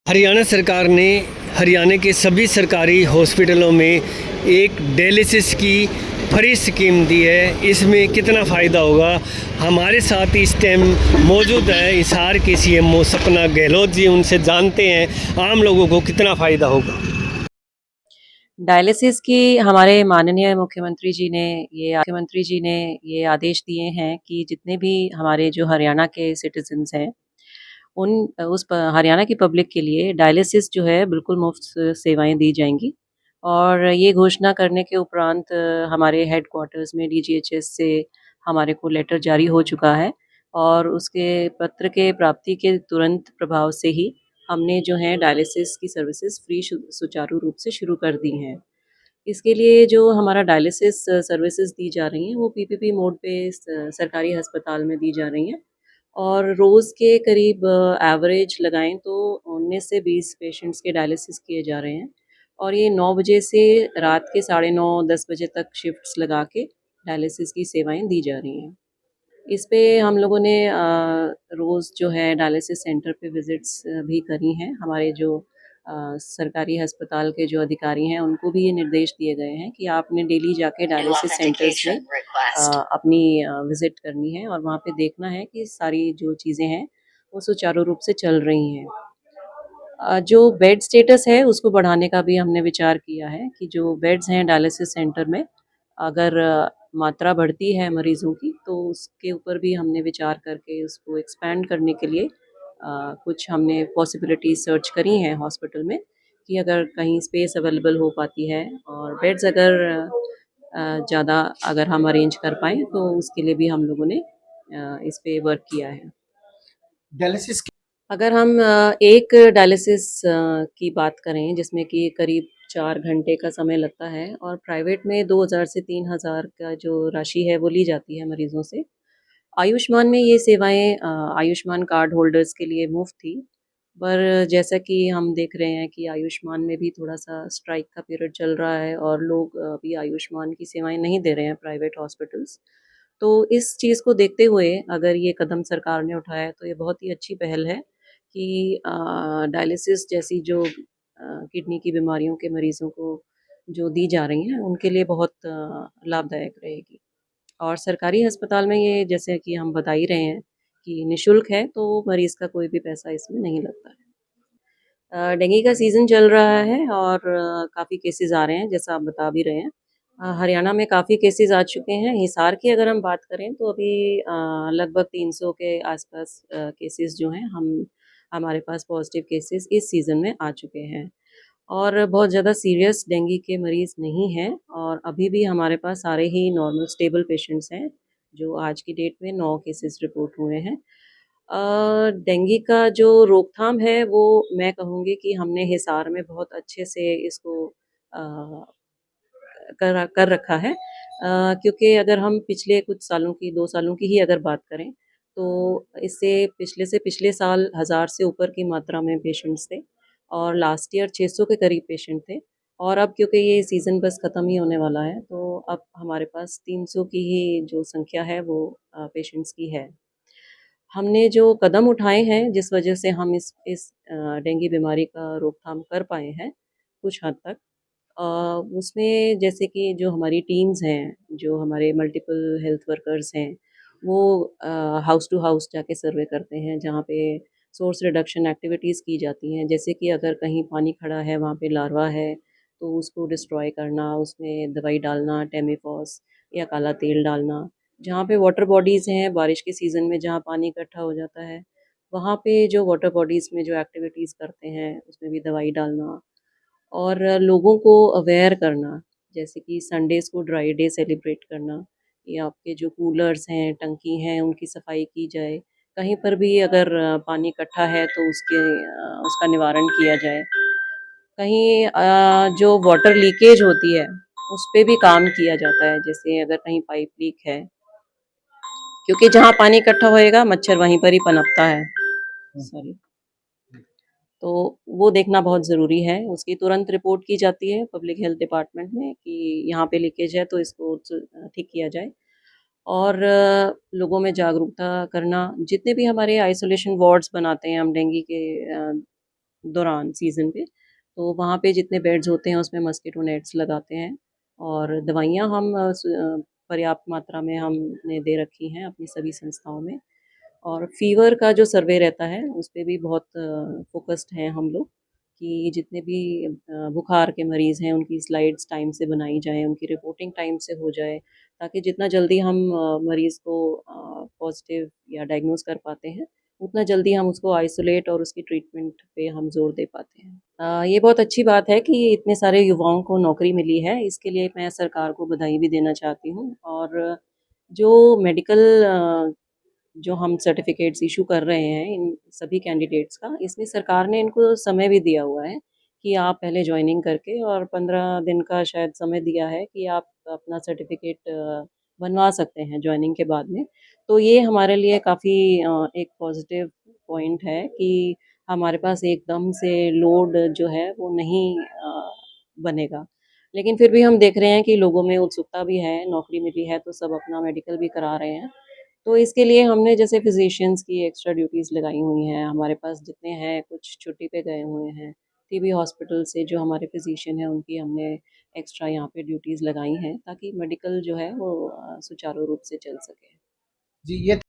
हरियाणा सरकार ने हरियाणा के सभी सरकारी हॉस्पिटलों में एक डायलिसिस की फ्री स्कीम दी है। इसमें कितना फ़ायदा होगा? हमारे साथ इस टाइम मौजूद है हिसार के सीएमओ सपना गहलोत जी, उनसे जानते हैं आम लोगों को कितना फ़ायदा होगा। डायलिसिस की हमारे माननीय मुख्यमंत्री जी ने ये आदेश दिए हैं कि जितने भी हमारे जो हरियाणा के सिटीजन्स हैं उन उस हरियाणा की पब्लिक के लिए डायलिसिस जो है बिल्कुल मुफ्त सेवाएं दी जाएंगी। और ये घोषणा करने के उपरांत हमारे हेड क्वार्टर्स में डीजीएचएस से हमारे को लेटर जारी हो चुका है और उसके पत्र के प्राप्ति के तुरंत प्रभाव से ही हमने जो है डायलिसिस की सर्विसेज फ्री सुचारू रूप से शुरू कर दी हैं। इसके लिए जो हमारा डायलिसिस सर्विसेज दी जा रही हैं वो पीपीपी मोड पे सरकारी अस्पताल में दी जा रही हैं और रोज़ के करीब एवरेज लगाएं तो 19 से 20 पेशेंट्स के डायलिसिस किए जा रहे हैं। और ये 9 बजे से रात के 9:30-10 बजे तक शिफ्ट्स लगा के डायलिसिस की सेवाएं दी जा रही हैं। इस पे हम लोगों ने रोज़ जो है डायलिसिस सेंटर पे विज़िट्स भी करी हैं। हमारे जो सरकारी अस्पताल के जो अधिकारी हैं उनको भी ये निर्देश दिए गए हैं कि आपने डेली जाके डायलिसिस सेंटर्स में अपनी विज़िट करनी है और वहाँ पे देखना है कि सारी जो चीज़ें हैं वो सुचारू रूप से चल रही हैं। जो बेड स्टेटस है उसको बढ़ाने का भी हमने विचार किया है कि जो बेड्स हैं डायलिसिस सेंटर में अगर मात्रा बढ़ती है मरीज़ों की तो उसके ऊपर भी हमने विचार करके उसको एक्सपैंड करने के लिए कुछ हमने पॉसिबिलिटी सर्च करी हैं हॉस्पिटल में कि अगर कहीं स्पेस अवेलेबल हो पाती है और बेड्स अगर ज़्यादा अगर हम अरेंज कर पाएँ तो उसके लिए भी हम लोगों ने इस पे वर्क किया है। डायलिसिस अगर हम एक डायलिसिस की बात करें जिसमें कि करीब 4 घंटे का समय लगता है और प्राइवेट में 2000 से 3000 का जो राशि है वो ली जाती है मरीज़ों से। आयुष्मान में ये सेवाएँ आयुष्मान कार्ड होल्डर्स के लिए मुफ़्त थी। पर जैसा कि हम देख रहे हैं कि आयुष्मान में भी थोड़ा-सा स्ट्राइक का पीरियड चल रहा है और लोग अभी आयुष्मान की सेवाएँ नहीं दे रहे हैं प्राइवेट हॉस्पिटल्स। तो इस चीज़ को देखते हुए अगर ये कदम सरकार ने उठाया है तो ये बहुत ही अच्छी पहल है कि डायलिसिस जैसी जो किडनी की बीमारियों के मरीज़ों को जो दी जा रही हैं उनके लिए बहुत लाभदायक रहेगी। और सरकारी अस्पताल में ये जैसे कि हम बता ही रहे हैं कि निःशुल्क है तो मरीज़ का कोई भी पैसा इसमें नहीं लगता है। डेंगू का सीज़न चल रहा है और काफ़ी केसेस आ रहे हैं जैसा आप बता भी रहे हैं। हरियाणा में काफ़ी केसेस आ चुके हैं। हिसार की अगर हम बात करें तो अभी लगभग 300 के आसपास केसेस जो हैं हम हमारे पास पॉजिटिव केसेस इस सीज़न में आ चुके हैं। और बहुत ज़्यादा सीरियस डेंगू के मरीज़ नहीं हैं और अभी भी हमारे पास सारे ही नॉर्मल स्टेबल पेशेंट्स हैं, जो आज की डेट में 9 केसेस रिपोर्ट हुए हैं। डेंगू का जो रोकथाम है वो मैं कहूँगी कि हमने हिसार में बहुत अच्छे से इसको अ, कर रखा है। क्योंकि अगर हम पिछले कुछ सालों की 2 सालों की ही अगर बात करें, तो इससे पिछले से पिछले साल 1000 से ऊपर की मात्रा में पेशेंट्स थे और लास्ट ईयर 600 के करीब पेशेंट थे। और अब क्योंकि ये सीज़न बस ख़त्म ही होने वाला है, तो अब हमारे पास 300 की ही जो संख्या है वो पेशेंट्स की है। हमने जो कदम उठाए हैं जिस वजह से हम इस डेंगू बीमारी का रोकथाम कर पाए हैं, कुछ हद तक अ, उसमें जैसे कि जो हमारी टीम्स हैं, जो हमारे मल्टीपल हेल्थ वर्कर्स हैं, वो हाउस टू हाउस जाके सर्वे करते हैं, जहाँ पे सोर्स रिडक्शन एक्टिविटीज़ की जाती हैं। जैसे कि अगर कहीं पानी खड़ा है, वहाँ पे लार्वा है, तो उसको डिस्ट्रॉय करना, उसमें दवाई डालना, टेमीफॉस या काला तेल डालना। जहाँ पे वाटर बॉडीज़ हैं, बारिश के सीज़न में जहाँ पानी इकट्ठा हो जाता है, वहाँ पे जो वाटर बॉडीज़ में जो एक्टिविटीज़ करते हैं, उसमें भी दवाई डालना। और लोगों को अवेयर करना, जैसे कि संडेज़ को ड्राई डे सेलिब्रेट करना या आपके जो कूलर्स हैं, टंकी हैं, उनकी सफाई की जाए। कहीं पर भी अगर पानी इकट्ठा है तो उसका निवारण किया जाए। कहीं जो वाटर लीकेज होती है, उस पे भी काम किया जाता है, जैसे अगर कहीं पाइप लीक है, क्योंकि जहाँ पानी इकट्ठा होएगा, मच्छर वहीं पर ही पनपता है। सॉरी। तो वो देखना बहुत ज़रूरी है, उसकी तुरंत रिपोर्ट की जाती है पब्लिक हेल्थ डिपार्टमेंट में कि यहाँ पे लीकेज है तो इसको ठीक किया जाए। और लोगों में जागरूकता करना, जितने भी हमारे आइसोलेशन वार्ड्स बनाते हैं हम डेंगू के दौरान सीज़न पे। तो वहाँ पे जितने बेड्स होते हैं उसमें मस्कीटो नेट्स लगाते हैं और दवाइयाँ हम पर्याप्त मात्रा में हमने दे रखी हैं अपनी सभी संस्थाओं में। और फ़ीवर का जो सर्वे रहता है उस पे भी बहुत फ़ोकस्ड हैं हम लोग कि जितने भी बुखार के मरीज़ हैं उनकी स्लाइड्स टाइम से बनाई जाएँ, उनकी रिपोर्टिंग टाइम से हो जाए, ताकि जितना जल्दी हम मरीज़ को पॉज़िटिव या डायग्नोज़ कर पाते हैं, उतना जल्दी हम उसको आइसोलेट और उसकी ट्रीटमेंट पे हम ज़ोर दे पाते हैं। ये बहुत अच्छी बात है कि इतने सारे युवाओं को नौकरी मिली है, इसके लिए मैं सरकार को बधाई भी देना चाहती हूँ और जो मेडिकल जो हम सर्टिफ़िकेट्स इश्यू कर रहे हैं इन सभी कैंडिडेट्स का, इसमें सरकार ने इनको समय भी दिया हुआ है कि आप पहले जॉइनिंग करके और 15 दिन का शायद समय दिया है कि आप अपना सर्टिफ़िकेट बनवा सकते हैं जॉइनिंग के बाद में। तो ये हमारे लिए काफ़ी एक पॉज़िटिव पॉइंट है कि हमारे पास एकदम से लोड जो है वो नहीं बनेगा। लेकिन फिर भी हम देख रहे हैं कि लोगों में उत्सुकता भी है, नौकरी मिली है तो सब अपना मेडिकल भी करा रहे हैं। तो इसके लिए हमने जैसे फिजिशियंस की एक्स्ट्रा ड्यूटीज़ लगाई हुई हैं, हमारे पास जितने हैं कुछ छुट्टी पे गए हुए हैं। टीबी हॉस्पिटल से जो हमारे फिजिशियन हैं उनकी हमने एक्स्ट्रा यहाँ पे ड्यूटीज़ लगाई हैं ताकि मेडिकल जो है वो सुचारू रूप से चल सके। जी, ये